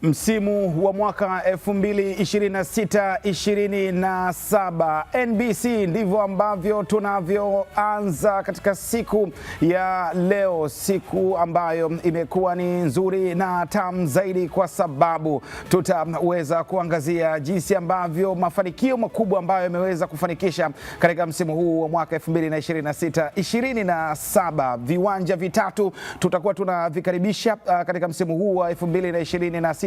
Msimu wa mwaka 2026-27 NBC ndivyo ambavyo tunavyoanza katika siku ya leo, siku ambayo imekuwa ni nzuri na tamu zaidi, kwa sababu tutaweza kuangazia jinsi ambavyo mafanikio makubwa ambayo yameweza kufanikisha katika msimu huu wa mwaka 2026-27. Viwanja vitatu tutakuwa tunavikaribisha katika msimu huu wa 2026-27,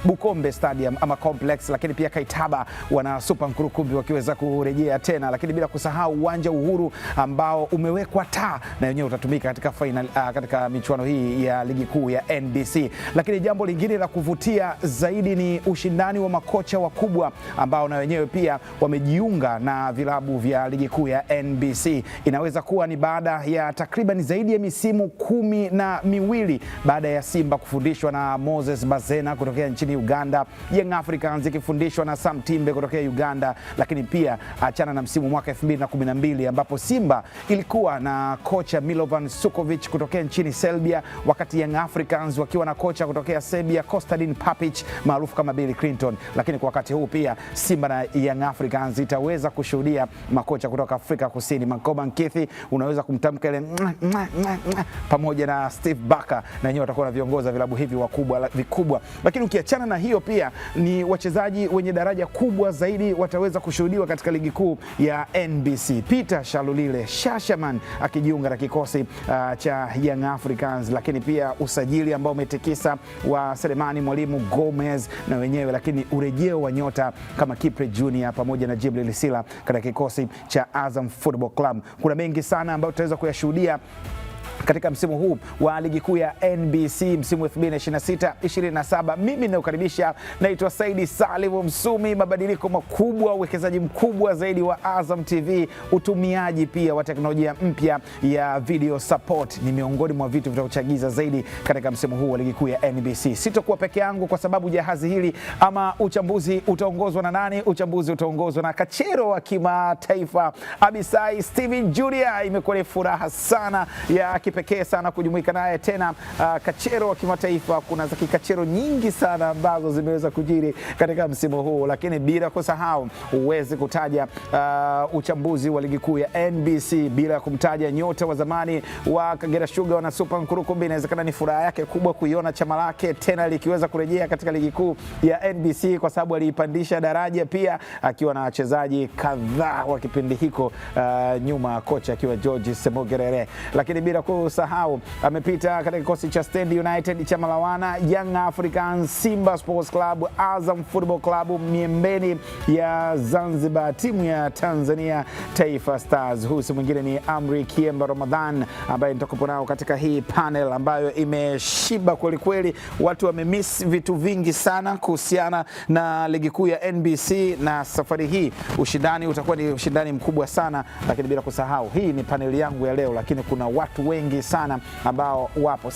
Bukombe Stadium ama Complex, lakini pia Kaitaba wana Super Nkurukumbi wakiweza kurejea tena, lakini bila kusahau uwanja Uhuru ambao umewekwa taa na wenyewe utatumika katika final, katika michuano hii ya ligi kuu ya NBC. Lakini jambo lingine la kuvutia zaidi ni ushindani wa makocha wakubwa ambao na wenyewe pia wamejiunga na vilabu vya ligi kuu ya NBC. Inaweza kuwa ni baada ya takriban zaidi ya misimu 12 baada ya Simba kufundishwa na Moses Bazena kutokea nchini Uganda, Young Africans ikifundishwa na Sam Timbe kutokea Uganda, lakini pia achana na msimu mwaka 2012 ambapo Simba ilikuwa na kocha Milovan Sukovic kutokea nchini Serbia, wakati Young Africans wakiwa na kocha kutokea Serbia Kostadin Papic maarufu kama Billy Clinton. Lakini kwa wakati huu pia Simba na Young Africans itaweza kushuhudia makocha kutoka Afrika Kusini, Mankoba Nkithi, unaweza kumtamka ile pamoja na Steve Barker, na wenyewe watakuwa na viongoza vilabu hivi vikubwa. Lakini ukiachana na hiyo, pia ni wachezaji wenye daraja kubwa zaidi wataweza kushuhudiwa katika ligi kuu ya NBC. Peter Shalulile Shashaman akijiunga na kikosi cha Young Africans, lakini pia usajili ambao umetikisa wa Selemani Mwalimu Gomez na wenyewe, lakini urejeo wa nyota kama Kipre Junior pamoja na Jibril Sila katika kikosi cha Azam Football Club. Kuna mengi sana ambayo tutaweza kuyashuhudia katika msimu huu wa ligi kuu ya NBC msimu 2026-27. Mimi ninayokaribisha naitwa Saidi Salimu Msumi. Mabadiliko makubwa, uwekezaji mkubwa zaidi wa Azam TV, utumiaji pia wa teknolojia mpya ya video support ni miongoni mwa vitu vitakachochagiza zaidi katika msimu huu wa ligi kuu ya NBC. Sitakuwa peke yangu kwa sababu jahazi hili ama uchambuzi utaongozwa na nani? Uchambuzi utaongozwa na kachero wa kimataifa Abisai Steven Junior. Imekuwa ni furaha sana ya kipekee sana kujumuika naye tena, kachero wa kimataifa. Kuna za kikachero nyingi sana ambazo zimeweza kujiri katika msimu huu, lakini bila kusahau uweze kutaja uchambuzi wa ligi kuu ya NBC bila kumtaja nyota wa zamani wa Kagera Sugar na Super Nkurukumbi. Inawezekana ni furaha yake kubwa kuiona chama lake tena likiweza kurejea katika ligi kuu ya NBC, kwa sababu aliipandisha daraja pia akiwa na wachezaji kadhaa wa kipindi hiko nyuma, kocha akiwa George Semogerere. Lakini bila kusahau amepita katika kikosi cha Stand United cha Malawana, Young Africans, Simba Sports Club, Azam Football Club, miembeni ya Zanzibar, timu ya Tanzania Taifa Stars. Huyu mwingine ni Amri Kiemba Ramadhan ambaye nitakupo nao katika hii panel ambayo imeshiba kweli kweli. Watu wamemiss vitu vingi sana kuhusiana na ligi kuu ya NBC, na safari hii ushindani utakuwa ni ushindani mkubwa sana. Lakini bila kusahau, hii ni panel yangu ya leo, lakini kuna watu wengi sana ambao wapo.